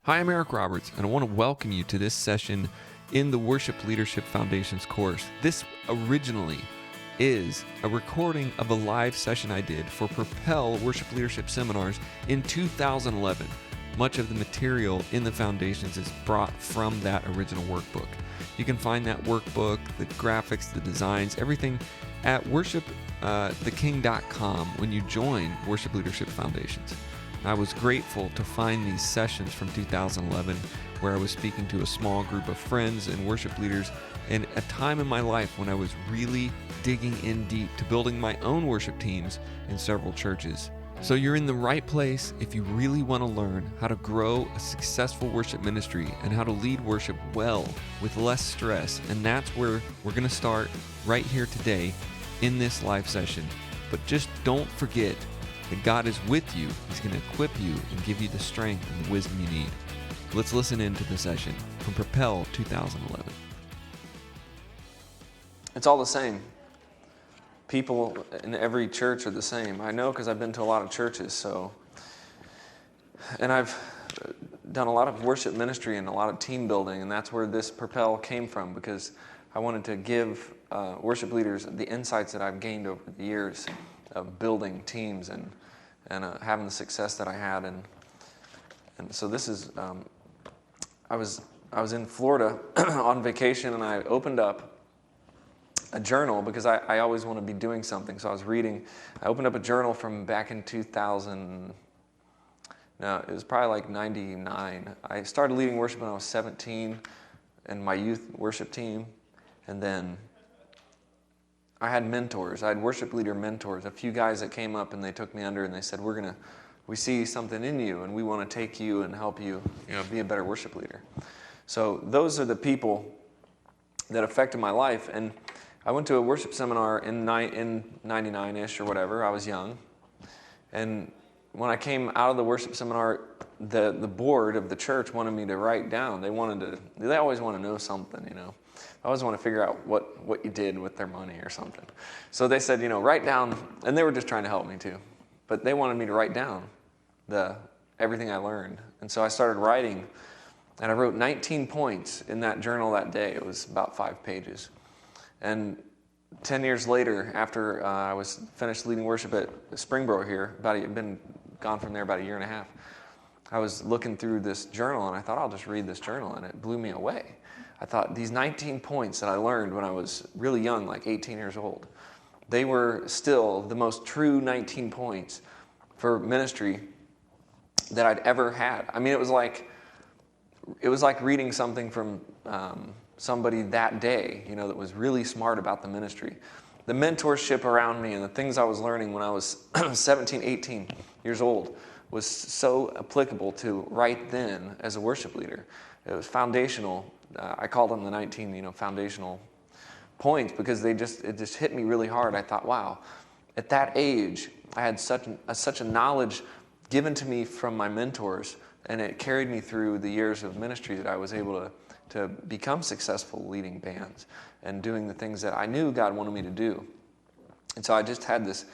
Hi, I'm Eric Roberts, and I want to welcome you to this session in the Worship Leadership Foundations course. This originally is a recording of a live session I did for Propel Worship Leadership Seminars in 2011. Much of the material in the Foundations is brought from that original workbook. You can find that workbook, the graphics, the designs, everything at worshiptheking.com when you join Worship Leadership Foundations. I was grateful to find these sessions from 2011 where I was speaking to a small group of friends and worship leaders in a time in my life when I was really digging in deep to building my own worship teams in several churches. So you're in the right place if you really want to learn how to grow a successful worship ministry and how to lead worship well with less stress. And that's where we're going to start right here today in this live session. But just don't forget that God is with you. He's going to equip you and give you the strength and the wisdom you need. Let's listen into the session from Propel 2011. It's all the same. People in every church are the same. I know because I've been to a lot of churches, and I've done a lot of worship ministry and a lot of team building, and that's where this Propel came from, because I wanted to give worship leaders the insights that I've gained over the years of building teams and having the success that I had, and so this is. I was in Florida on vacation, and I opened up a journal because I always want to be doing something. So I was reading. I opened up a journal from back in 2000. No, it was probably like 99. I started leading worship when I was 17 in my youth worship team, and then I had mentors. I had worship leader mentors, a few guys that came up and they took me under and they said, we see something in you and we want to take you and help you, be a better worship leader. So those are the people that affected my life. And I went to a worship seminar in 99-ish or whatever. I was young. And when I came out of the worship seminar, the board of the church wanted me to write down. They always want to know something, I always want to figure out what you did with their money or something. So they said, write down, and they were just trying to help me too. But they wanted me to write down everything I learned. And so I started writing, and I wrote 19 points in that journal that day. It was about 5 pages. And 10 years later, after I was finished leading worship at Springboro here, I'd been gone from there about a year and a half, I was looking through this journal, and I thought, I'll just read this journal, and it blew me away. I thought these 19 points that I learned when I was really young, like 18 years old, they were still the most true 19 points for ministry that I'd ever had. I mean, it was like reading something from somebody that day, that was really smart about the ministry. The mentorship around me and the things I was learning when I was 17, 18 years old was so applicable to right then as a worship leader. It was foundational. I called them the 19, foundational points because it just hit me really hard. I thought, wow, at that age, I had such a knowledge given to me from my mentors, and it carried me through the years of ministry that I was able to become successful leading bands and doing the things that I knew God wanted me to do. And so I just had this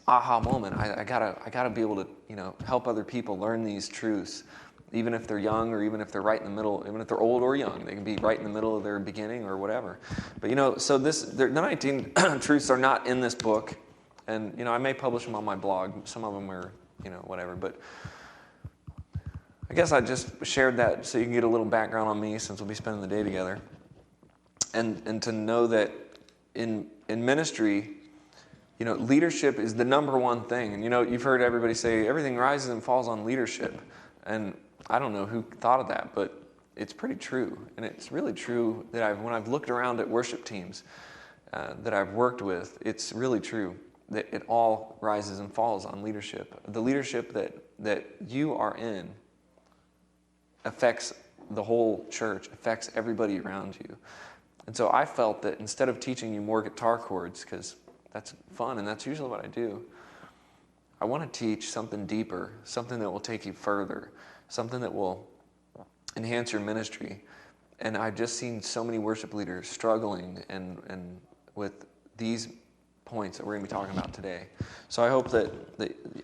aha moment. I gotta be able to, help other people learn these truths, even if they're young or even if they're right in the middle, even if they're old or young. They can be right in the middle of their beginning or whatever. But, so the 19 truths are not in this book. And, I may publish them on my blog. Some of them are, whatever. But I guess I just shared that so you can get a little background on me since we'll be spending the day together. And to know that in ministry, leadership is the number one thing. And, you've heard everybody say everything rises and falls on leadership. And I don't know who thought of that, but it's pretty true. And it's really true that when I've looked around at worship teams that I've worked with, it's really true that it all rises and falls on leadership. The leadership that you are in affects the whole church, affects everybody around you. And so I felt that instead of teaching you more guitar chords, because that's fun and that's usually what I do, I want to teach something deeper, something that will take you further, something that will enhance your ministry. And I've just seen so many worship leaders struggling and with these points that we're going to be talking about today. So I hope that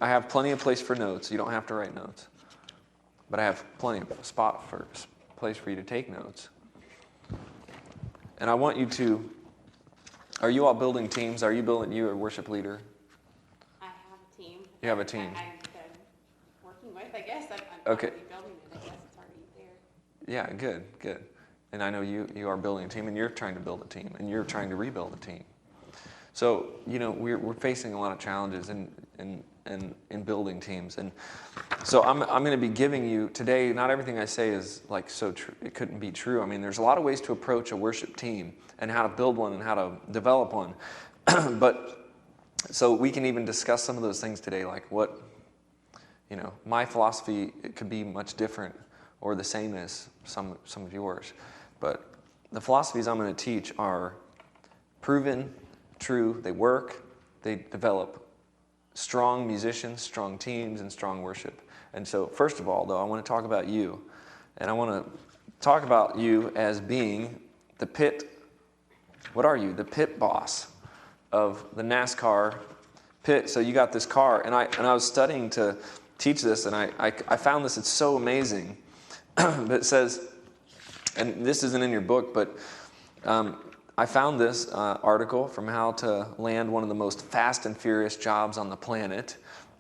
I have plenty of place for notes. You don't have to write notes. but I have plenty of place for you to take notes. And I want you to, are you all building teams? Are you a worship leader? I have a team. You have a team. I'm working with, I guess. I'm okay. already building it. I guess it's already there. Yeah, good. And I know you are building a team, and you're trying to build a team, and you're trying to rebuild a team. So, we're facing a lot of challenges in building teams. And so I'm going to be giving you today, not everything I say is like so true. It couldn't be true. I mean, there's a lot of ways to approach a worship team and how to build one and how to develop one. But so we can even discuss some of those things today, like what, my philosophy, it could be much different or the same as some of yours. But the philosophies I'm going to teach are proven, true, they work, they develop strong musicians, strong teams, and strong worship. And so, first of all, though, I want to talk about you. And I want to talk about you as being the pit boss of the NASCAR pit. So you got this car, and I was studying to teach this, and I found this, it's so amazing. But it says, and this isn't in your book, but I found this article from how to land one of the most fast and furious jobs on the planet.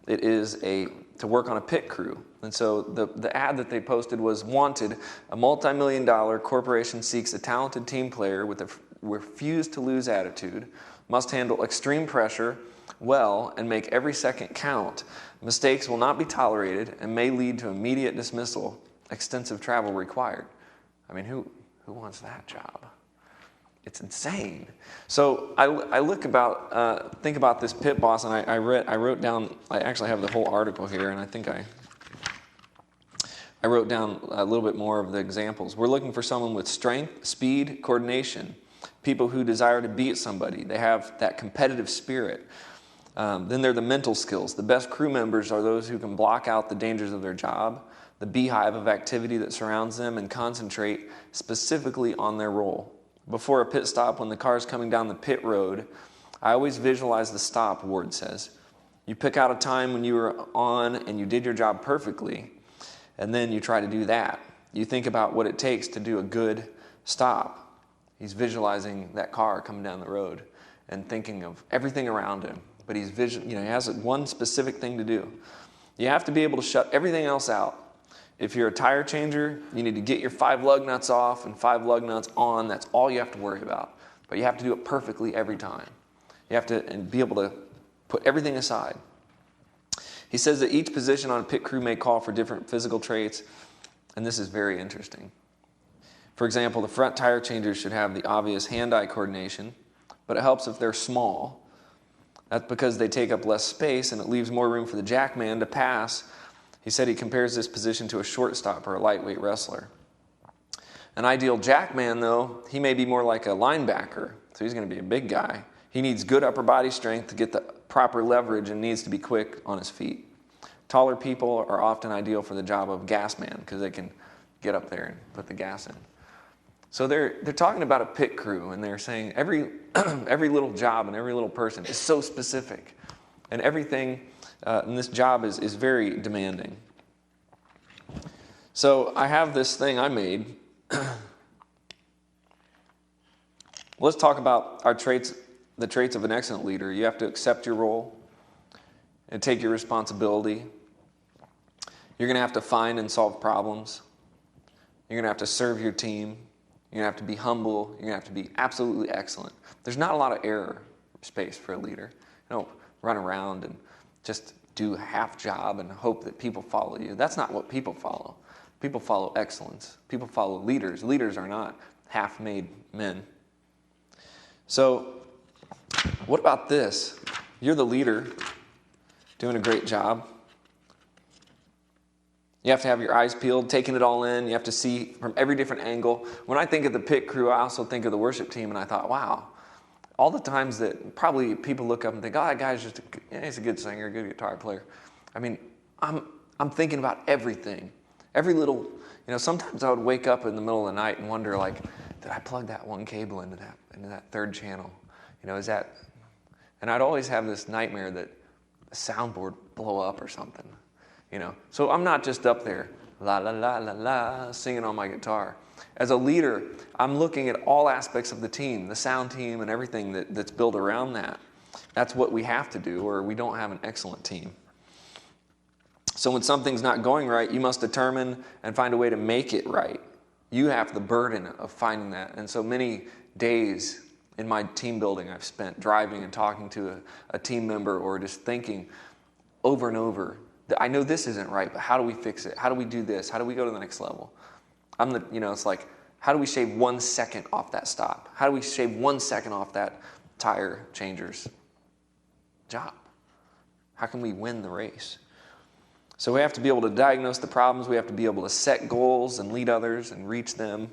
It is to work on a pit crew. And so the ad that they posted was, wanted, a multi-million-dollar corporation seeks a talented team player with a refuse-to-lose attitude, must handle extreme pressure well and make every second count. Mistakes will not be tolerated and may lead to immediate dismissal. Extensive travel required. I mean, who wants that job? It's insane. So I think about this pit boss, and I wrote down. I actually have the whole article here, and I think I wrote down a little bit more of the examples. We're looking for someone with strength, speed, coordination. People who desire to beat somebody. They have that competitive spirit. Then there are the mental skills. The best crew members are those who can block out the dangers of their job, the beehive of activity that surrounds them, and concentrate specifically on their role. Before a pit stop, when the car is coming down the pit road, I always visualize the stop, Ward says. You pick out a time when you were on and you did your job perfectly, and then you try to do that. You think about what it takes to do a good stop. He's visualizing that car coming down the road and thinking of everything around him. But he has one specific thing to do. You have to be able to shut everything else out. If you're a tire changer, you need to get your 5 lug nuts off and 5 lug nuts on. That's all you have to worry about. But you have to do it perfectly every time. You have to be able to put everything aside. He says that each position on a pit crew may call for different physical traits, and this is very interesting. For example, the front tire changers should have the obvious hand-eye coordination, but it helps if they're small. That's because they take up less space, and it leaves more room for the jackman to pass. He said he compares this position to a shortstop or a lightweight wrestler. An ideal jackman, though, he may be more like a linebacker, so he's going to be a big guy. He needs good upper body strength to get the proper leverage and needs to be quick on his feet. Taller people are often ideal for the job of gas man because they can get up there and put the gas in. So they're talking about a pit crew, and they're saying every little job and every little person is so specific, and everything in this job is very demanding. So I have this thing I made. Let's talk about our traits, the traits of an excellent leader. You have to accept your role and take your responsibility. You're going to have to find and solve problems. You're going to have to serve your team. You're going to have to be humble. You're going to have to be absolutely excellent. There's not a lot of error space for a leader. You don't run around and just do a half job and hope that people follow you. That's not what people follow. People follow excellence. People follow leaders. Leaders are not half-made men. So, what about this? You're the leader, doing a great job. You have to have your eyes peeled, taking it all in. You have to see from every different angle. When I think of the pit crew, I also think of the worship team, and I thought, wow, all the times that probably people look up and think, oh, that guy's he's a good singer, a good guitar player. I mean, I'm thinking about everything. Every little, sometimes I would wake up in the middle of the night and wonder, like, did I plug that one cable into that third channel? Is that, and I'd always have this nightmare that the soundboard blow up or something. So I'm not just up there. la la la la la, singing on my guitar. As a leader, I'm looking at all aspects of the team, the sound team and everything that's built around that. That's what we have to do, or we don't have an excellent team. So when something's not going right, you must determine and find a way to make it right. You have the burden of finding that. And so many days in my team building I've spent driving and talking to a team member, or just thinking over and over, I know this isn't right, but how do we fix it? How do we do this? How do we go to the next level? It's like, how do we shave 1 second off that stop? How do we shave 1 second off that tire changer's job? How can we win the race? So we have to be able to diagnose the problems. We have to be able to set goals and lead others and reach them.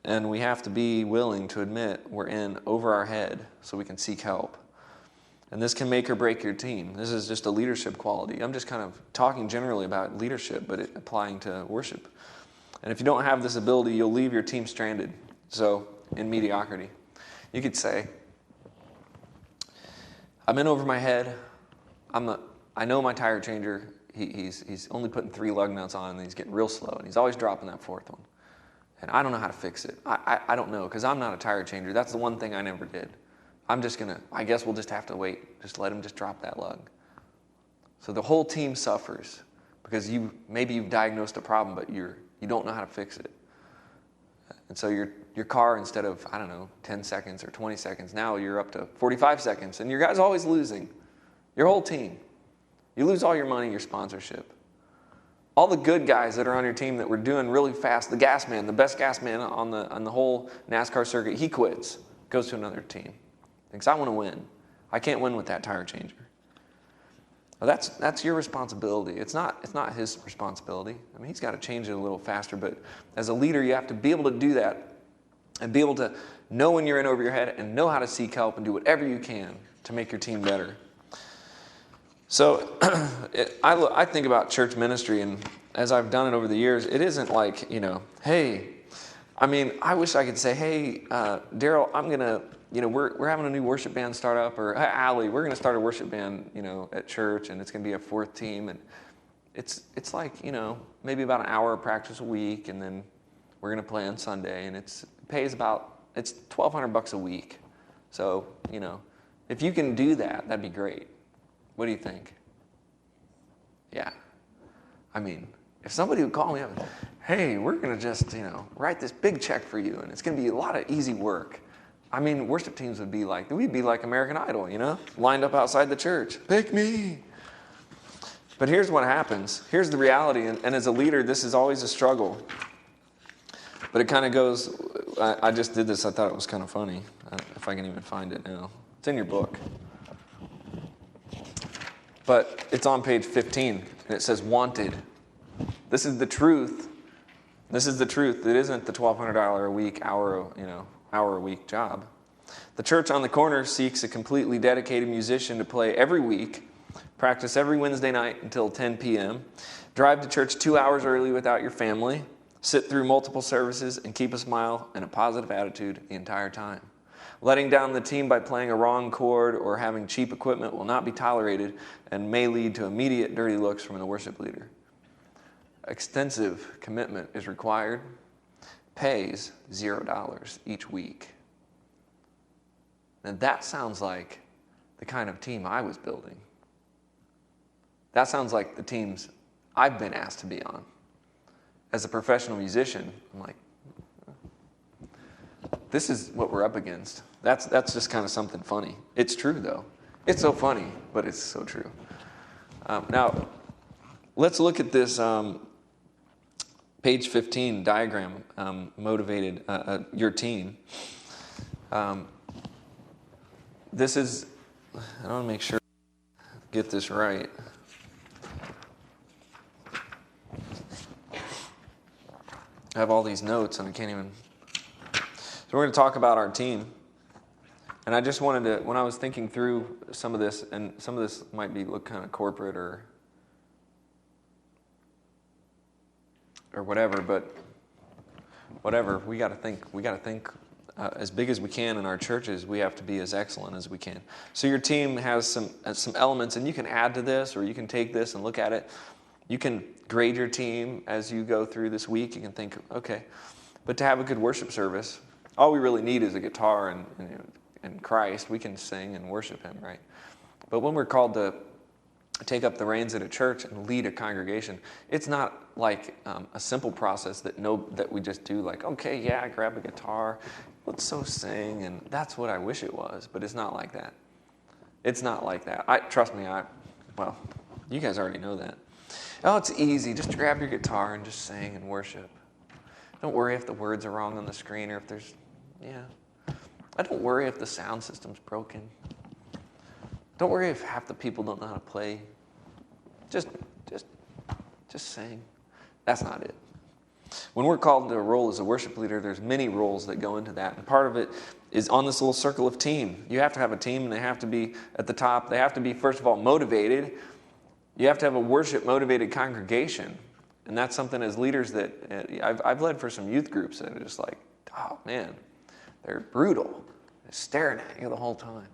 And we have to be willing to admit we're in over our head so we can seek help. And this can make or break your team. This is just a leadership quality. I'm just kind of talking generally about leadership, but applying to worship. And if you don't have this ability, you'll leave your team stranded. So, in mediocrity. You could say, I'm in over my head. I know my tire changer, he's only putting 3 lug nuts on, and he's getting real slow, and he's always dropping that 4th one. And I don't know how to fix it. I don't know, because I'm not a tire changer. That's the one thing I never did. I guess we'll just have to wait. Just let him just drop that lug. So the whole team suffers because maybe you've diagnosed a problem, but you don't know how to fix it. And so your car, instead of, 10 seconds or 20 seconds, now you're up to 45 seconds, and your guy's always losing. Your whole team. You lose all your money, your sponsorship. All the good guys that are on your team that were doing really fast, the gas man, the best gas man on the whole NASCAR circuit, he quits, goes to another team. Thinks, I want to win. I can't win with that tire changer. Well, that's your responsibility. It's not his responsibility. I mean, he's got to change it a little faster, but as a leader, you have to be able to do that and be able to know when you're in over your head and know how to seek help and do whatever you can to make your team better. So I think about church ministry, and as I've done it over the years, it isn't like, hey, I wish I could say, hey, Daryl, I'm going to, we're having a new worship band start up, or hey, Allie, we're going to start a worship band, at church, and it's going to be a 4th team, and it's like, maybe about an hour of practice a week, and then we're going to play on Sunday, and it's $1,200 a week. So, if you can do that, that'd be great. What do you think? Yeah. If somebody would call me up, hey, we're going to just, write this big check for you, and it's going to be a lot of easy work. Worship teams we'd be like American Idol, lined up outside the church. Pick me. But here's what happens. Here's the reality, and as a leader, this is always a struggle. But it kind of goes, I just did this, I thought it was kind of funny, if I can even find it now. It's in your book. But it's on page 15, and it says wanted. This is the truth. This is the truth. It isn't the $1,200 a week, hour a week job. The church on the corner seeks a completely dedicated musician to play every week, practice every Wednesday night until 10 p.m., drive to church 2 hours early without your family, sit through multiple services, and keep a smile and a positive attitude the entire time. Letting down the team by playing a wrong chord or having cheap equipment will not be tolerated and may lead to immediate dirty looks from the worship leader. Extensive commitment is required. Pays $0 each week. And that sounds like the kind of team I was building. That sounds like the teams I've been asked to be on. As a professional musician, I'm like, this is what we're up against. That's just kind of something funny. It's true, though. It's so funny, but it's so true. Now, let's look at this page 15 diagram, motivated your team. This is, I want to make sure I get this right. I have all these notes and I can't even. So we're going to talk about our team. And I just wanted to, when I was thinking through some of this, and some of this might look kind of corporate or whatever, but whatever, we got to think as big as we can in our churches. We have to be as excellent as we can. So your team has some elements, and you can add to this, or you can take this and look at it. You can grade your team as you go through this week. You can think, okay, but to have a good worship service, all we really need is a guitar and Christ. We can sing and worship him, right? But when we're called to take up the reins at a church and lead a congregation, it's not like a simple process that we just do like, okay, yeah, grab a guitar, let's so sing, and that's what I wish it was, but it's not like that. It's not like that. Trust me, well, you guys already know that. Oh, it's easy. Just grab your guitar and just sing and worship. Don't worry if the words are wrong on the screen or if there's, I don't worry if the sound system's broken. Don't worry if half the people don't know how to play. Just sing. That's not it. When we're called into a role as a worship leader, there's many roles that go into that. And part of it is on this little circle of team. You have to have a team, and they have to be at the top. They have to be, first of all, motivated. You have to have a worship-motivated congregation. And that's something as leaders that I've led for some youth groups that are just like, oh, man, they're brutal. They're staring at you the whole time.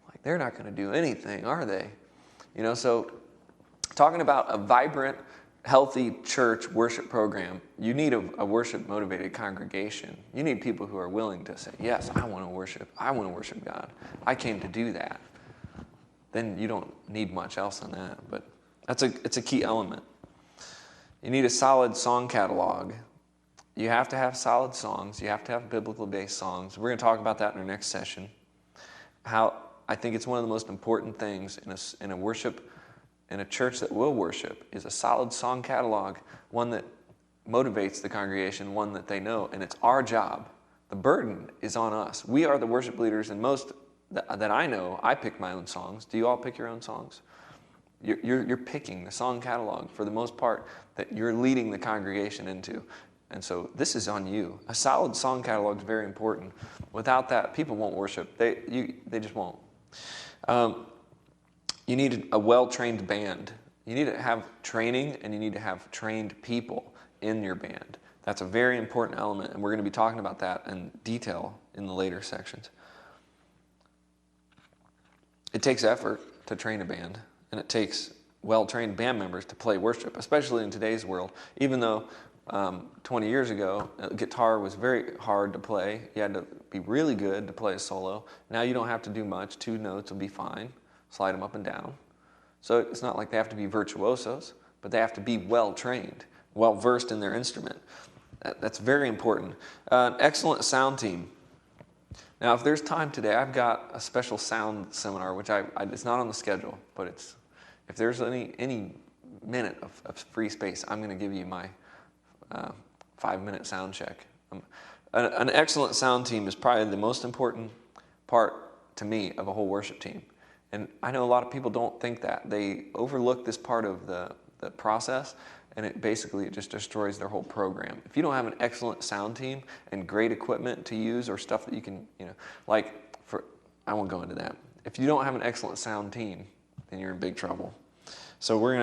Like, they're not going to do anything, are they? So talking about a vibrant, healthy church worship program, you need a worship-motivated congregation. You need people who are willing to say, yes, I want to worship. I want to worship God. I came to do that. Then you don't need much else on that. But it's a key element. You need a solid song catalog. You have to have solid songs. You have to have biblical-based songs. We're going to talk about that in our next session. How I think it's one of the most important things in a church that will worship is a solid song catalog, one that motivates the congregation, one that they know, and it's our job. The burden is on us. We are the worship leaders, and most that I know, I pick my own songs. Do you all pick your own songs? You're picking the song catalog for the most part that you're leading the congregation into. And so this is on you. A solid song catalog is very important. Without that, people won't worship. They just won't. You need a well-trained band. You need to have training, and you need to have trained people in your band. That's a very important element, and we're going to be talking about that in detail in the later sections. It takes effort to train a band, and it takes well-trained band members to play worship, especially in today's world. Even though 20 years ago, guitar was very hard to play. You had to be really good to play a solo. Now you don't have to do much. 2 notes will be fine. Slide them up and down. So it's not like they have to be virtuosos, but they have to be well-trained, well-versed in their instrument. That's very important. An excellent sound team. Now, if there's time today, I've got a special sound seminar, which it's not on the schedule, but if there's any minute of free space, I'm going to give you my 5-minute sound check. An excellent sound team is probably the most important part to me of a whole worship team. And I know a lot of people don't think that. They overlook this part of the process, and it just destroys their whole program. If you don't have an excellent sound team and great equipment to use or stuff that you can, I won't go into that. If you don't have an excellent sound team, then you're in big trouble. So we're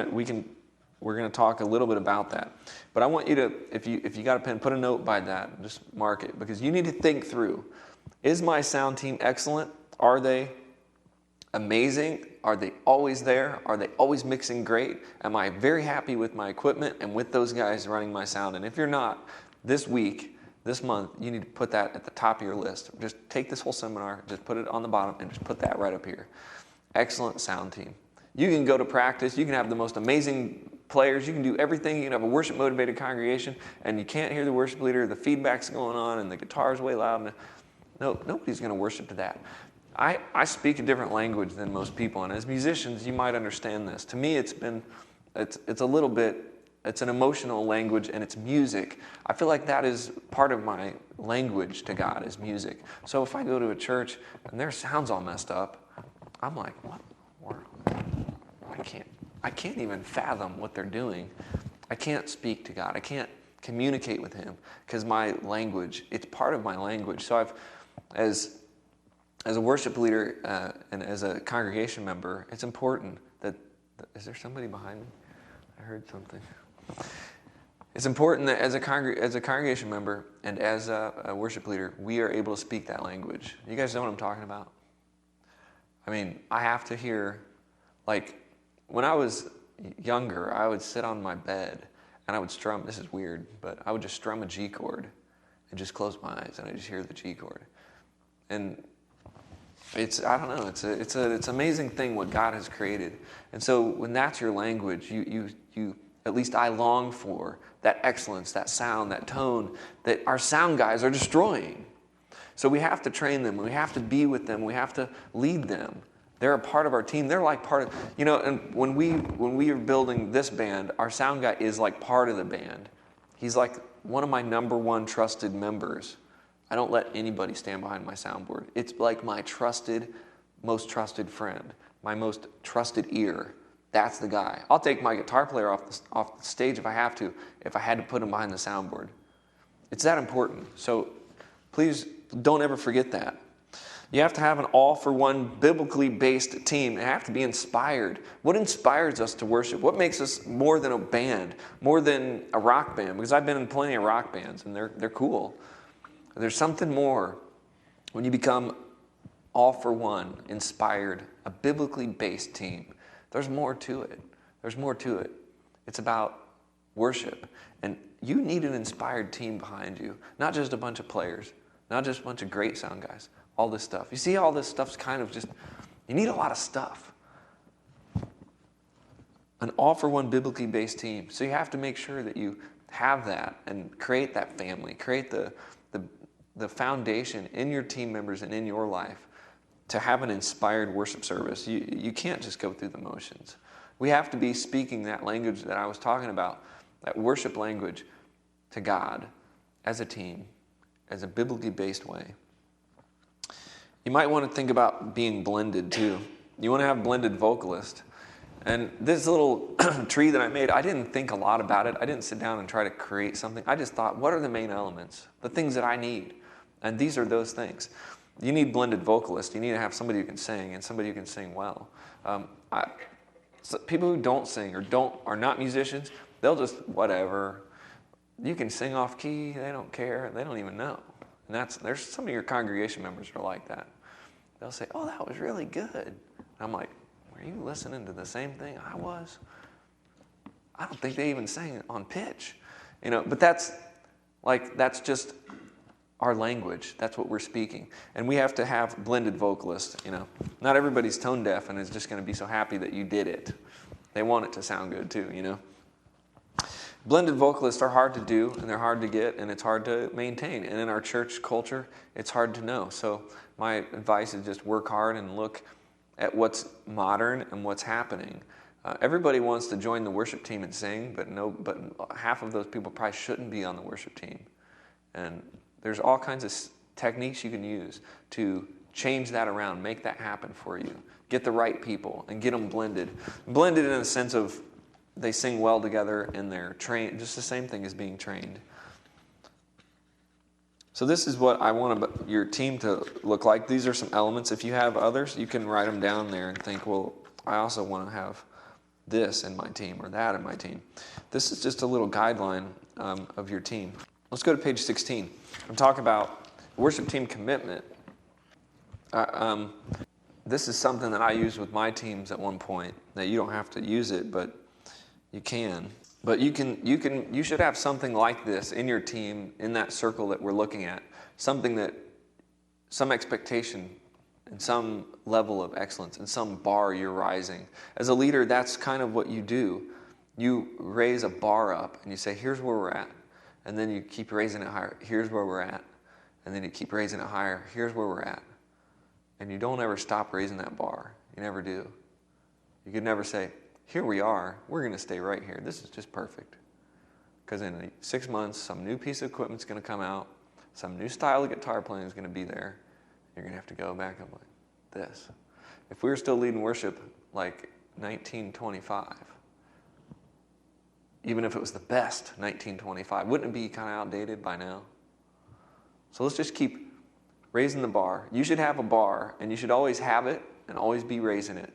gonna talk a little bit about that. But I want you to, if you got a pen, put a note by that, just mark it, because you need to think through, is my sound team excellent? Are they amazing? Are they always there? Are they always mixing great? Am I very happy with my equipment and with those guys running my sound? And if you're not, this week, this month, you need to put that at the top of your list. Just take this whole seminar, just put it on the bottom, and just put that right up here. Excellent sound team. You can go to practice. You can have the most amazing players. You can do everything. You can have a worship-motivated congregation, and you can't hear the worship leader. The feedback's going on, and the guitar's way loud. No, nobody's going to worship to that. I speak a different language than most people, and as musicians, you might understand this. To me, it's a little bit, it's an emotional language, and it's music. I feel like that is part of my language to God, is music. So if I go to a church and their sound's all messed up, I'm like, what? I can't even fathom what they're doing. I can't speak to God. I can't communicate with Him because my language, it's part of my language. So as a worship leader and as a congregation member, it's important that, is there somebody behind me? I heard something. It's important that as a congregation member and as a worship leader, we are able to speak that language. You guys know what I'm talking about? I mean, I have to hear, like, when I was younger, I would sit on my bed and I would strum. This is weird, but I would just strum a G chord and just close my eyes and I just hear the G chord. And I don't know, it's an amazing thing what God has created. And so when that's your language, you at least I long for that excellence, that sound, that tone that our sound guys are destroying. So we have to train them, we have to be with them, we have to lead them. They're a part of our team. They're like part of, and when we are building this band, our sound guy is like part of the band. He's like one of my number one trusted members. I don't let anybody stand behind my soundboard. It's like my most trusted friend, my most trusted ear. That's the guy. I'll take my guitar player off the stage if I have to, if I had to put him behind the soundboard. It's that important. So please don't ever forget that. You have to have an all-for-one, biblically based team. They have to be inspired. What inspires us to worship? What makes us more than a band, more than a rock band? Because I've been in plenty of rock bands, and they're cool. There's something more when you become all-for-one, inspired, a biblically based team. There's more to it. There's more to it. It's about worship. And you need an inspired team behind you, not just a bunch of players, not just a bunch of great sound guys. All this stuff. You see, all this stuff's kind of just, you need a lot of stuff. An all-for-one biblically based team. So you have to make sure that you have that and create that family, create the foundation in your team members and in your life to have an inspired worship service. You can't just go through the motions. We have to be speaking that language that I was talking about, that worship language to God as a team, as a biblically based way. You might want to think about being blended too. You want to have blended vocalists. And this little tree that I made, I didn't think a lot about it. I didn't sit down and try to create something. I just thought, what are the main elements? The things that I need. And these are those things. You need blended vocalists. You need to have somebody who can sing and somebody who can sing well. So people who don't sing or are not musicians, they'll just whatever. You can sing off key. They don't care. They don't even know. And there's some of your congregation members are like that. They'll say, "Oh, that was really good." And I'm like, "Were you listening to the same thing I was?" I don't think they even sang on pitch, But that's just our language. That's what we're speaking, and we have to have blended vocalists. Not everybody's tone deaf and is just going to be so happy that you did it. They want it to sound good too. Blended vocalists are hard to do, and they're hard to get, and it's hard to maintain. And in our church culture, it's hard to know. So my advice is just work hard and look at what's modern and what's happening. Everybody wants to join the worship team and sing, but half of those people probably shouldn't be on the worship team. And there's all kinds of techniques you can use to change that around, make that happen for you. Get the right people and get them blended. Blended in a sense of they sing well together and they're trained, just the same thing as being trained. So this is what I want your team to look like. These are some elements. If you have others, you can write them down there and think, well, I also want to have this in my team or that in my team. This is just a little guideline of your team. Let's go to page 16. I'm talking about worship team commitment. This is something that I used with my teams at one point. Now you don't have to use it, but you can. But you should have something like this in your team, in that circle that we're looking at. Some expectation and some level of excellence and some bar you're rising. As a leader, that's kind of what you do. You raise a bar up and you say, here's where we're at. And then you keep raising it higher. Here's where we're at. And then you keep raising it higher. Here's where we're at. And you don't ever stop raising that bar. You never do. You could never say, here we are. We're going to stay right here. This is just perfect. Because in 6 months, some new piece of equipment's going to come out. Some new style of guitar playing is going to be there. You're going to have to go back up like this. If we were still leading worship like 1925, even if it was the best 1925, wouldn't it be kind of outdated by now? So let's just keep raising the bar. You should have a bar, and you should always have it and always be raising it.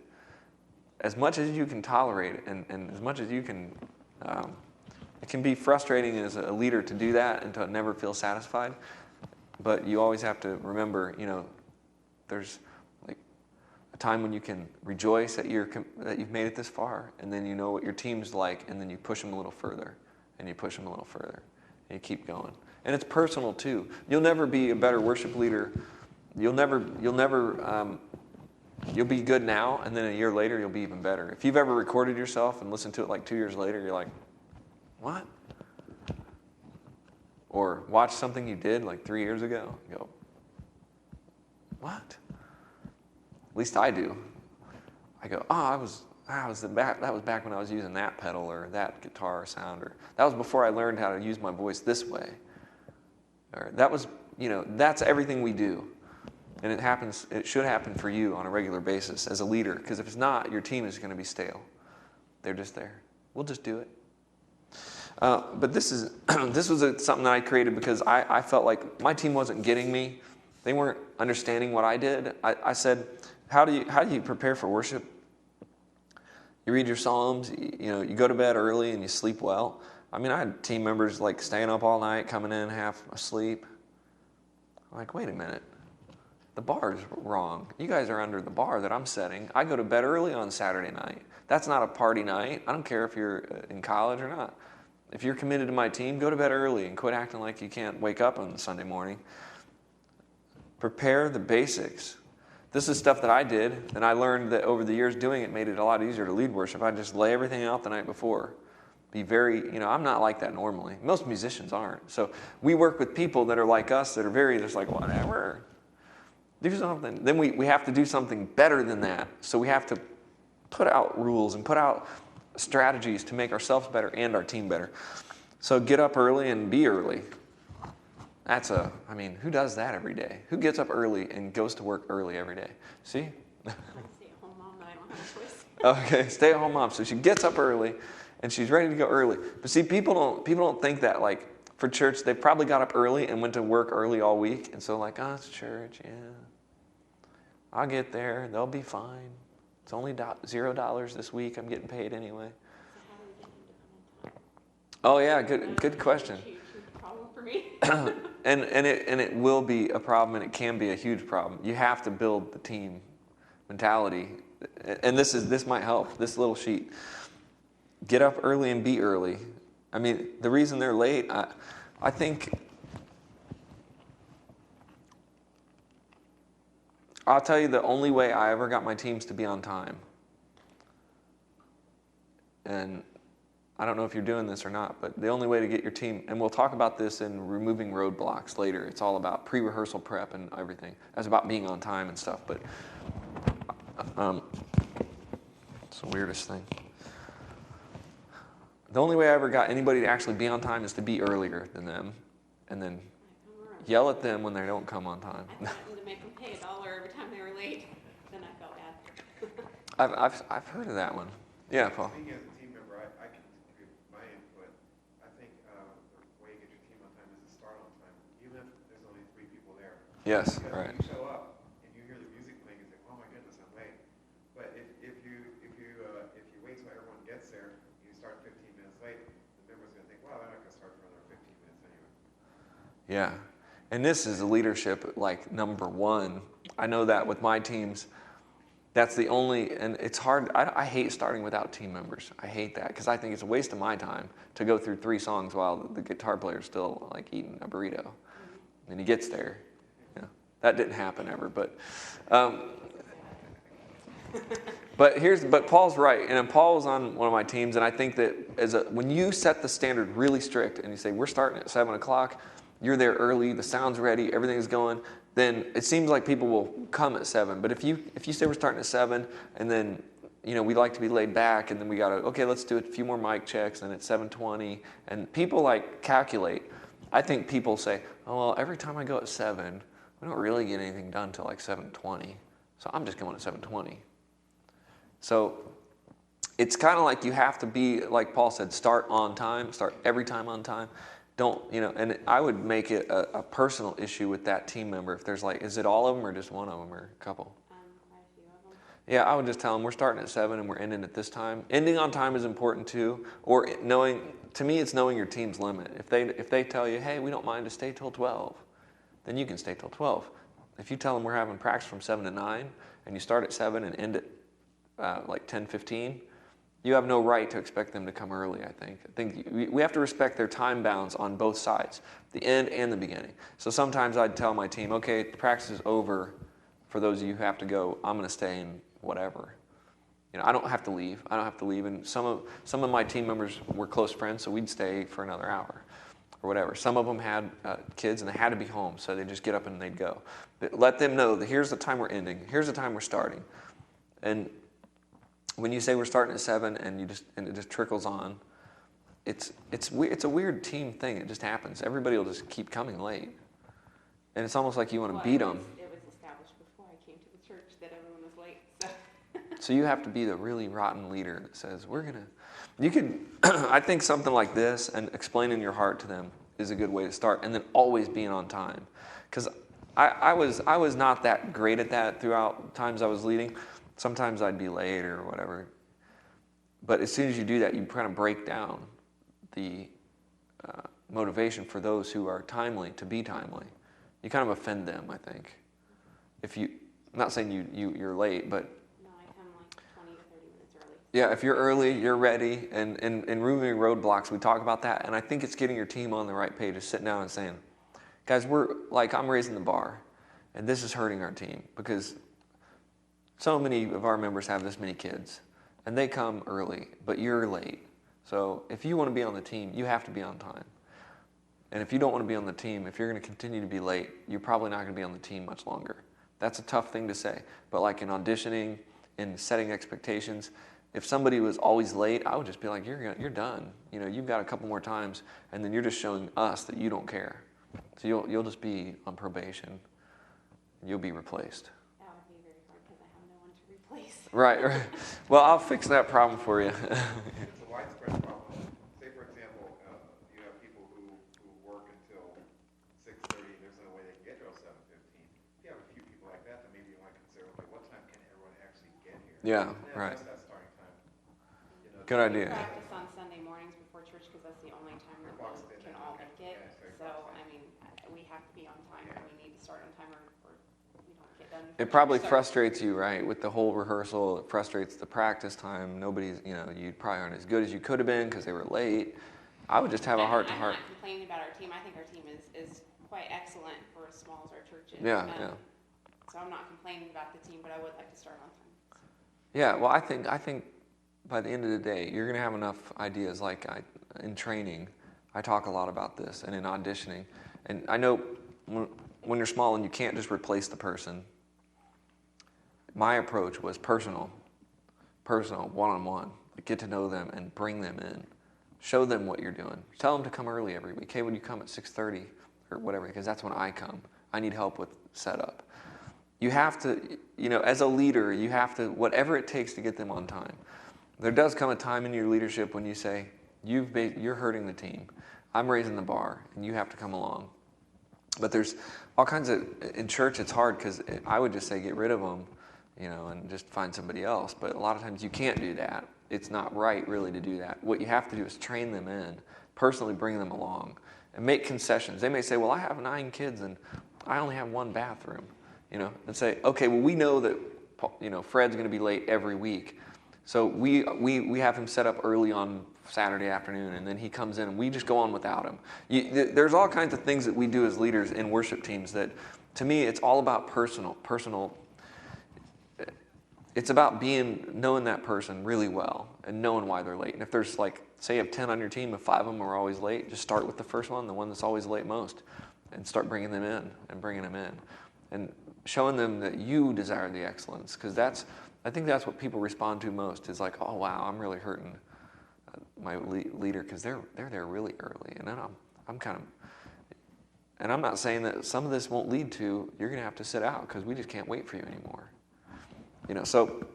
As much as you can tolerate it, and as much as you can, it can be frustrating as a leader to do that and to never feel satisfied. But you always have to remember, there's like a time when you can rejoice that you've made it this far, and then you know what your team's like, and then you push them a little further, and you push them a little further, and you keep going. And it's personal too. You'll never be a better worship leader. You'll be good now, and then a year later you'll be even better. If you've ever recorded yourself and listened to it like 2 years later, you're like, what? Or watch something you did like 3 years ago, you go, what? At least I do. I go, that was back when I was using that pedal or that guitar sound, or that was before I learned how to use my voice this way. Or that was, that's everything we do. And it should happen for you on a regular basis as a leader, because if it's not, your team is going to be stale. They're just there. We'll just do it. But this was something that I created because I felt like my team wasn't getting me. They weren't understanding what I did. I said, how do you prepare for worship? You read your Psalms, you go to bed early and you sleep well. I mean, I had team members like staying up all night, coming in half asleep. I'm like, wait a minute. The bar is wrong. You guys are under the bar that I'm setting. I go to bed early on Saturday night. That's not a party night. I don't care if you're in college or not. If you're committed to my team, go to bed early and quit acting like you can't wake up on Sunday morning. Prepare the basics. This is stuff that I did, and I learned that over the years doing it made it a lot easier to lead worship. I just lay everything out the night before. Be very, I'm not like that normally. Most musicians aren't. So we work with people that are like us, that are very just like, whatever. Do something. Then we have to do something better than that. So we have to put out rules and put out strategies to make ourselves better and our team better. So get up early and be early. Who does that every day? Who gets up early and goes to work early every day? See? I'm a stay-at-home mom, but I don't have a choice. Okay, stay-at-home mom. So she gets up early and she's ready to go early. But see, people don't think that, like, for church, they probably got up early and went to work early all week. And so like, it's church, yeah. I'll get there. They'll be fine. It's only $0 this week. I'm getting paid anyway. Oh yeah, good question. Huge problem for me. and it will be a problem, and it can be a huge problem. You have to build the team mentality, and this might help. This little sheet. Get up early and be early. I mean, the reason they're late, I think. I'll tell you the only way I ever got my teams to be on time. And I don't know if you're doing this or not, but the only way to get your team, and we'll talk about this in removing roadblocks later. It's all about pre-rehearsal prep and everything. That's about being on time and stuff, but it's the weirdest thing. The only way I ever got anybody to actually be on time is to be earlier than them, and then yell at them when they don't come on time. I threatened to make them pay $1 every time they were late. Then I felt bad. I've heard of that one. Yeah, Paul. Speaking as a team member, I can give my input. I think the way you get your team on time is to start on time, even if there's only 3 people there. Yes, because right. When you show up and you hear the music playing, you think, "Oh my goodness, I'm late." But if you wait till everyone gets there, and you start 15 minutes late, the member's gonna think, "Wow, they're not gonna start for another 15 minutes anyway." Yeah. And this is leadership, like, number one. I know that with my teams, that's the only, and it's hard. I hate starting without team members. I hate that because I think it's a waste of my time to go through 3 songs while the guitar player's still, like, eating a burrito. And he gets there. That didn't happen ever, but Paul's right, and Paul was on one of my teams, and I think that when you set the standard really strict and you say, we're starting at 7 o'clock, you're there early, the sound's ready, everything's going, then it seems like people will come at 7. But if you say we're starting at 7, and then we like to be laid back, and then we let's do a few more mic checks, and it's 7:20, and people like calculate. I think people say, oh well, every time I go at 7, we don't really get anything done till like 7:20, so I'm just going at 7:20. So it's kind of like you have to be, like Paul said, start on time, start every time on time. Don't, and I would make it a personal issue with that team member. If there's is it all of them or just one of them or a couple? Quite a few of them. Yeah, I would just tell them we're starting at 7 and we're ending at this time. Ending on time is important too. Or to me, it's knowing your team's limit. If they tell you, hey, we don't mind to stay till 12, then you can stay till 12. If you tell them we're having practice from 7 to 9, and you start at 7 and end at like 10:15, you have no right to expect them to come early, I think. I think we have to respect their time bounds on both sides, the end and the beginning. So sometimes I'd tell my team, okay, practice is over. For those of you who have to go, I'm going to stay in whatever. I don't have to leave. And some of my team members were close friends, so we'd stay for another hour or whatever. Some of them had kids, and they had to be home, so they'd just get up and they'd go. But let them know that here's the time we're ending. Here's the time we're starting. And when you say we're starting at 7 and it just trickles on, it's a weird team thing. It just happens. Everybody will just keep coming late. And it's almost like you want to beat them. It was established before I came to the church that everyone was late. So you have to be the really rotten leader that says, you can, I think something like this and explaining your heart to them is a good way to start. And then always being on time. Because I was not that great at that throughout times I was leading. Sometimes I'd be late or whatever. But as soon as you do that, you kind of break down the motivation for those who are timely to be timely. You kind of offend them, I think. I'm not saying you're late, but No, I come like 20 to 30 minutes early. yeah, if you're early, you're ready. And in removing roadblocks, we talk about that. And I think it's getting your team on the right page, is sitting down and saying, guys, I'm raising the bar, and this is hurting our team because so many of our members have this many kids, and they come early, but you're late. So if you want to be on the team, you have to be on time. And if you don't want to be on the team, if you're going to continue to be late, you're probably not going to be on the team much longer. That's a tough thing to say. But like in auditioning, in setting expectations, if somebody was always late, I would just be like, you're done. You've got a couple more times, and then you're just showing us that you don't care. So you'll just be on probation. You'll be replaced. That would be very hard because I have no one to replace. Right. Well, I'll fix that problem for you. It's a widespread problem. Say, for example, you have people who work until 6:30, and there's no way they can get here till 7:15. If you have a few people like that, then maybe you want to consider, okay, what time can everyone actually get here? Yeah, And then right. adjust that starting time. Good We idea. practice on Sunday mornings before church because that's the only time that Boxed we in, can all okay. make it. Yeah, so you're So, boxed in. I mean, we have to be on time, and we need to start on time, or we don't get done. It probably So- frustrates you, right? With the whole rehearsal, it frustrates the practice time. Nobody's, you probably aren't as good as you could have been because they were late. I would just have a heart-to-heart. I'm not complaining about our team. I think our team is quite excellent for as small as our church is. Yeah, yeah. So I'm not complaining about the team, but I would like to start on time. Yeah, well, I think by the end of the day, you're going to have enough ideas. Like in training, I talk a lot about this, and in auditioning. And I know when you're small and you can't just replace the person, my approach was personal, one-on-one. Get to know them and bring them in. Show them what you're doing. Tell them to come early every week. Hey, when you come at 6:30 or whatever, because that's when I come. I need help with setup. You have to, as a leader, you have to, whatever it takes to get them on time. There does come a time in your leadership when you say, you're hurting the team. I'm raising the bar, and you have to come along. But there's all kinds of, in church it's hard because I would just say get rid of them, and just find somebody else. But a lot of times you can't do that. It's not right really to do that. What you have to do is train them in, personally bring them along, and make concessions. They may say, well, I have 9 kids and I only have 1 bathroom, and say, okay, well, we know that, Fred's going to be late every week. So we have him set up early on Saturday afternoon, and then he comes in, and we just go on without him. There's all kinds of things that we do as leaders in worship teams that, to me, it's all about personal. It's about knowing that person really well and knowing why they're late. And if there's say you have 10 on your team, if 5 of them are always late, just start with the first one, the one that's always late most, and start bringing them in and showing them that you desire the excellence. Because I think that's what people respond to most is like, oh wow, I'm really hurting my leader because they're there really early, and then I'm kind of, and I'm not saying that some of this won't lead to you're going to have to sit out because we just can't wait for you anymore. So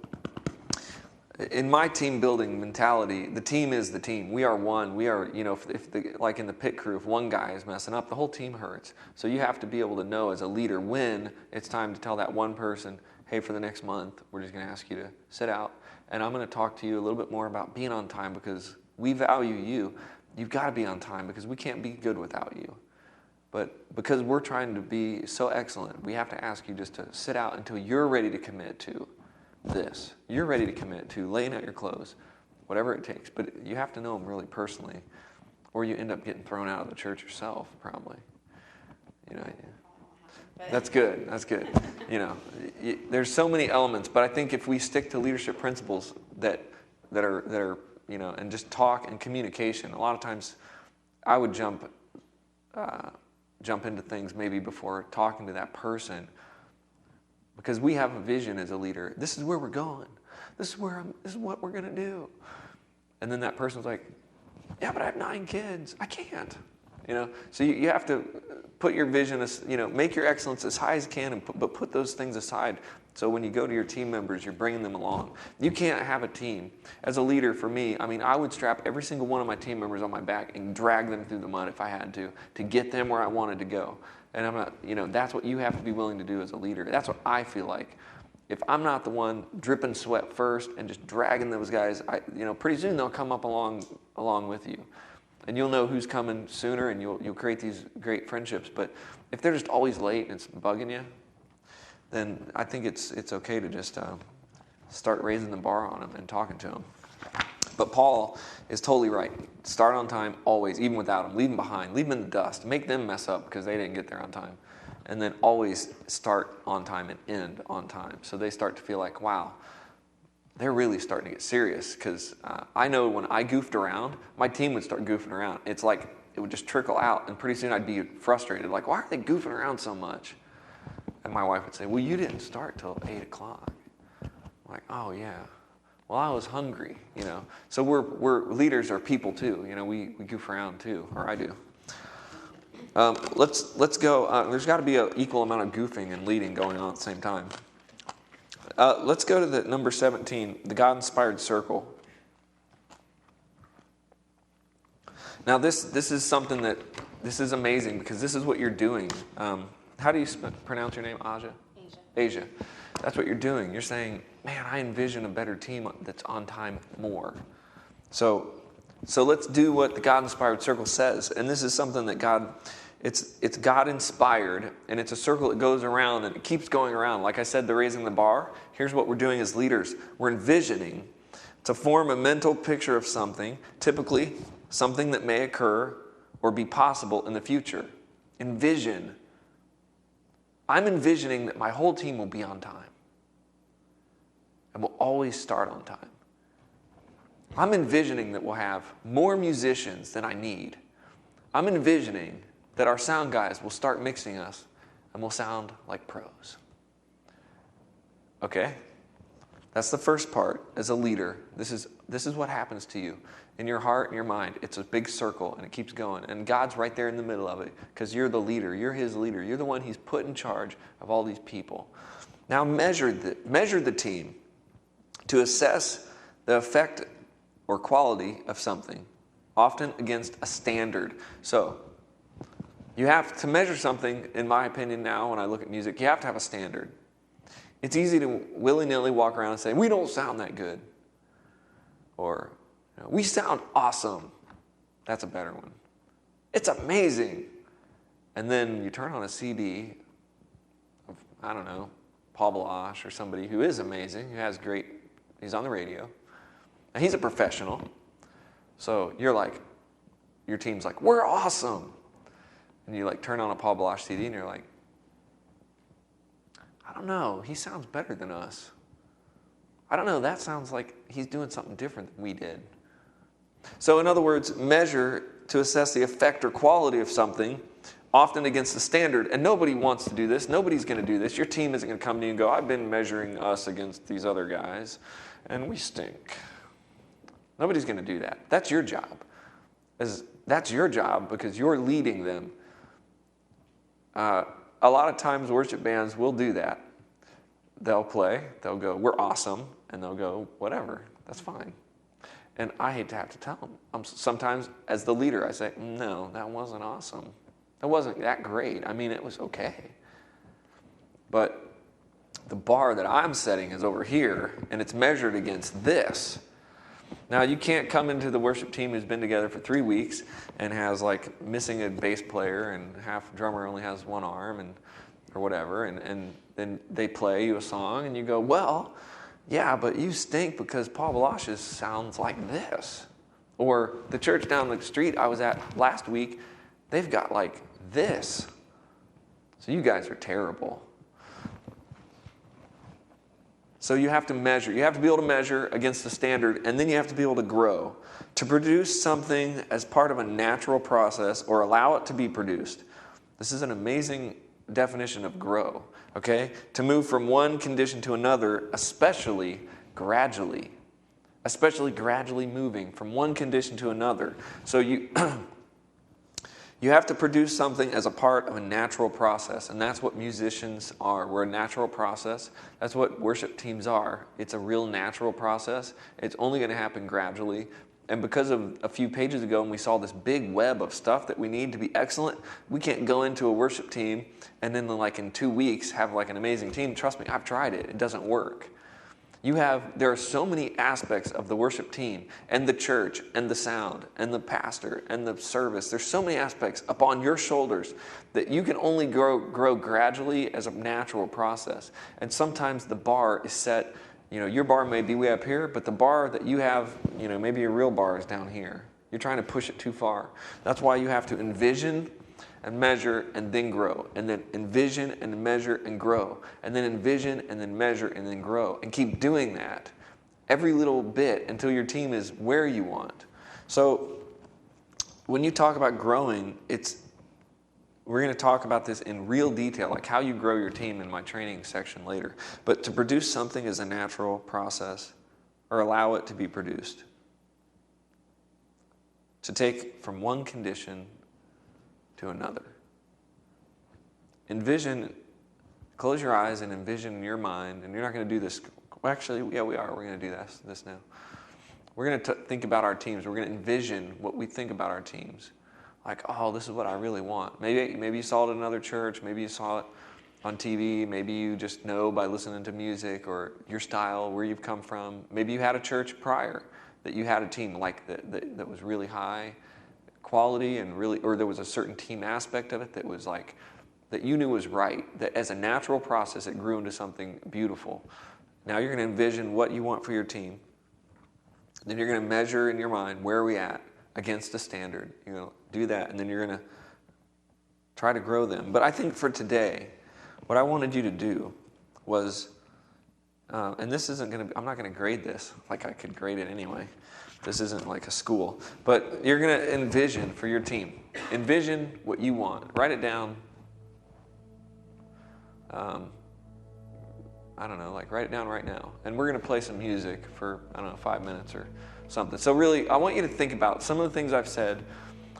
in my team building mentality, the team is the team. We are one. We are, like in the pit crew, if one guy is messing up, the whole team hurts. So you have to be able to know as a leader when it's time to tell that one person, hey, for the next month, we're just going to ask you to sit out. And I'm going to talk to you a little bit more about being on time because we value you. You've got to be on time because we can't be good without you. But because we're trying to be so excellent, we have to ask you just to sit out until you're ready to commit to this. You're ready to commit to laying out your clothes, whatever it takes. But you have to know them really personally, or you end up getting thrown out of the church yourself, probably. You know, that's good. That's good. You know, there's so many elements, but I think if we stick to leadership principles that are you know, and just talk and communication. A lot of times, I would jump into things maybe before talking to that person, because we have a vision as a leader. This is where we're going. This is what we're going to do. And then that person's like, yeah, but I have 9 kids. I can't. You know, so you have to put your vision, you know, make your excellence as high as you can, but put those things aside. So when you go to your team members, you're bringing them along. You can't have a team. As a leader, for me, I mean, I would strap every single one of my team members on my back and drag them through the mud if I had to get them where I wanted to go. And I'm not, you know, that's what you have to be willing to do as a leader. That's what I feel like. If I'm not the one dripping sweat first and just dragging those guys, you know, pretty soon they'll come up along with you. And you'll know who's coming sooner, and you'll create these great friendships. But if they're just always late and it's bugging you, then I think it's okay to just start raising the bar on them and talking to them. But Paul is totally right. Start on time always, even without them. Leave them behind. Leave them in the dust. Make them mess up because they didn't get there on time. And then always start on time and end on time. So they start to feel like, wow, they're really starting to get serious. Because I know when I goofed around, my team would start goofing around. It's like it would just trickle out. And pretty soon I'd be frustrated. Like, why are they goofing around so much? And my wife would say, well, you didn't start till 8 o'clock. I'm like, oh, yeah. Well, I was hungry, you know. So we're leaders are people too. You know, we goof around too, or I do. Let's go. There's got to be an equal amount of goofing and leading going on at the same time. Let's go to the number 17, the God-inspired circle. Now, this is something this is amazing, because this is what you're doing. How do you pronounce your name? Aja? Asia. That's what you're doing. You're saying, man, I envision a better team that's on time more. So let's do what the God-inspired circle says. And this is something that it's God-inspired, and it's a circle that goes around, and it keeps going around. Like I said, the raising the bar. Here's what we're doing as leaders. We're envisioning to form a mental picture of something, typically something that may occur or be possible in the future. Envision. I'm envisioning that my whole team will be on time and will always start on time. I'm envisioning that we'll have more musicians than I need. I'm envisioning that our sound guys will start mixing us and we'll sound like pros. Okay? That's the first part. As a leader, this is what happens to you. In your heart and your mind, it's a big circle, and it keeps going. And God's right there in the middle of it, because you're the leader. You're His leader. You're the one He's put in charge of all these people. Now measure the team to assess the effect or quality of something, often against a standard. So you have to measure something, in my opinion now, when I look at music, you have to have a standard. It's easy to willy-nilly walk around and say, we don't sound that good. Or, we sound awesome. That's a better one. It's amazing. And then you turn on a CD of, I don't know, Paul Balash or somebody who is amazing, he's on the radio. And he's a professional. So you're like, your team's like, we're awesome. And you like turn on a Paul Balash CD and you're like, I don't know, he sounds better than us. I don't know, that sounds like he's doing something different than we did. So in other words, measure to assess the effect or quality of something, often against the standard. And nobody wants to do this. Nobody's going to do this. Your team isn't going to come to you and go, I've been measuring us against these other guys, and we stink. Nobody's going to do that. That's your job. That's your job because you're leading them. A lot of times worship bands will do that. They'll play, they'll go, we're awesome, and they'll go, whatever, that's fine. And I hate to have to tell them. Sometimes, as the leader, I say, no, that wasn't awesome. That wasn't that great. I mean, it was okay. But the bar that I'm setting is over here, and it's measured against this. Now, you can't come into the worship team who's been together for 3 weeks and has like missing a bass player and half drummer only has one arm and or whatever, and then they play you a song and you go, well, yeah, but you stink because Paul Balash's sounds like this. Or the church down the street I was at last week, they've got like this. So you guys are terrible. So you have to measure. You have to be able to measure against the standard, and then you have to be able to grow. To produce something as part of a natural process or allow it to be produced. This is an amazing definition of grow, okay? To move from one condition to another, especially gradually moving from one condition to another. So you you have to produce something as a part of a natural process, and that's what musicians are. We're a natural process. That's what worship teams are. It's a real natural process. It's only going to happen gradually. And because of a few pages ago, when we saw this big web of stuff that we need to be excellent, we can't go into a worship team and then like in 2 weeks have like an amazing team. Trust me, I've tried it. It doesn't work. There are so many aspects of the worship team and the church and the sound and the pastor and the service. There's so many aspects upon your shoulders that you can only grow gradually as a natural process. And sometimes the bar is set. Your bar may be way up here, but the bar that you have, maybe your real bar is down here. You're trying to push it too far. That's why you have to envision and measure and then grow. And then envision and measure and grow. And then envision and then measure and then grow. And keep doing that every little bit until your team is where you want. So when you talk about growing, we're going to talk about this in real detail, like how you grow your team in my training section later. But to produce something is a natural process, or allow it to be produced. To take from one condition to another. Close your eyes and envision in your mind, and you're not going to do this. Well, actually, yeah, we are. We're going to do this now. We're going to think about our teams. We're going to envision what we think about our teams. Like, oh, this is what I really want. Maybe you saw it in another church. Maybe you saw it on TV. Maybe you just know by listening to music or your style, where you've come from. Maybe you had a church prior that you had a team like that was really high quality and really, or there was a certain team aspect of it that was like, that you knew was right. That as a natural process, it grew into something beautiful. Now you're going to envision what you want for your team. Then you're going to measure in your mind, where are we at against the standard? Do that, and then you're going to try to grow them. But I think for today, what I wanted you to do was, and this isn't going to, I'm not going to grade this like I could grade it anyway. This isn't like a school. But you're going to envision for your team. Envision what you want. Write it down. I don't know, like write it down right now. And we're going to play some music for, 5 minutes or something. So really, I want you to think about some of the things I've said.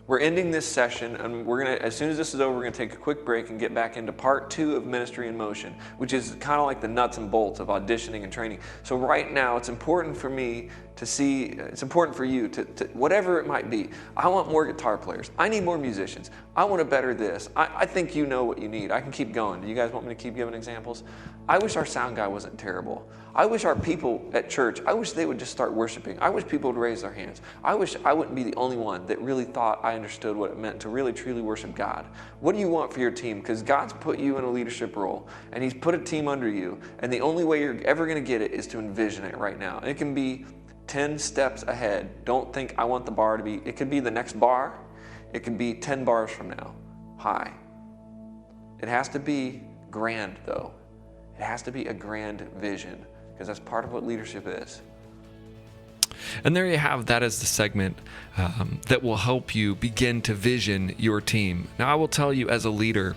We're ending this session, and we're going to, as soon as this is over, we're going to take a quick break and get back into part 2 of Ministry in Motion, which is kind of like the nuts and bolts of auditioning and training. So right now, it's important for me to see, it's important for you to whatever it might be. I want more guitar players. I need more musicians. I want to better this. I think you know what you need. I can keep going. Do you guys want me to keep giving examples? I wish our sound guy wasn't terrible. I wish our people at church, I wish they would just start worshiping. I wish people would raise their hands. I wish I wouldn't be the only one that really thought I understood what it meant to really truly worship God. What do you want for your team? Because God's put you in a leadership role, and He's put a team under you, and the only way you're ever going to get it is to envision it right now. And it can be 10 steps ahead. Don't think I want the bar to be, it could be the next bar. It could be 10 bars from now, high. It has to be grand, though. It has to be a grand vision, because that's part of what leadership is. And there you have that as the segment that will help you begin to vision your team. Now, I will tell you as a leader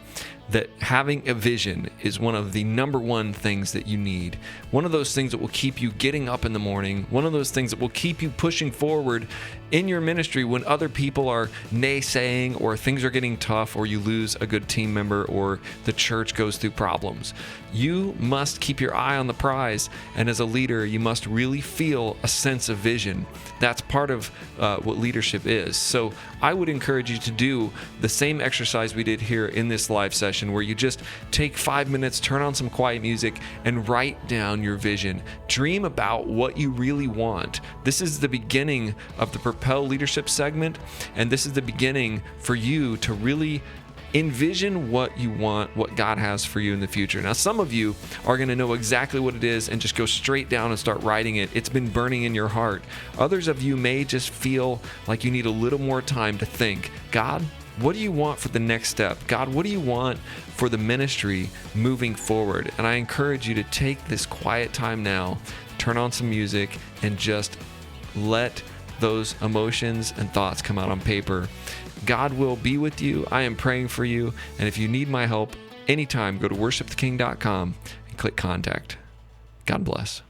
that having a vision is one of the number one things that you need. One of those things that will keep you getting up in the morning. One of those things that will keep you pushing forward in your ministry when other people are naysaying or things are getting tough or you lose a good team member or the church goes through problems. You must keep your eye on the prize, and as a leader, you must really feel a sense of vision vision. That's part of what leadership is. So I would encourage you to do the same exercise we did here in this live session, where you just take 5 minutes, turn on some quiet music, and write down your vision. Dream about what you really want. This is the beginning of the Propel Leadership segment, and this is the beginning for you to really envision what you want, what God has for you in the future. Now, some of you are going to know exactly what it is and just go straight down and start writing it. It's been burning in your heart. Others of you may just feel like you need a little more time to think, God, what do you want for the next step? God, what do you want for the ministry moving forward? And I encourage you to take this quiet time now, turn on some music, and just let those emotions and thoughts come out on paper. God will be with you. I am praying for you. And if you need my help anytime, go to worshiptheking.com and click contact. God bless.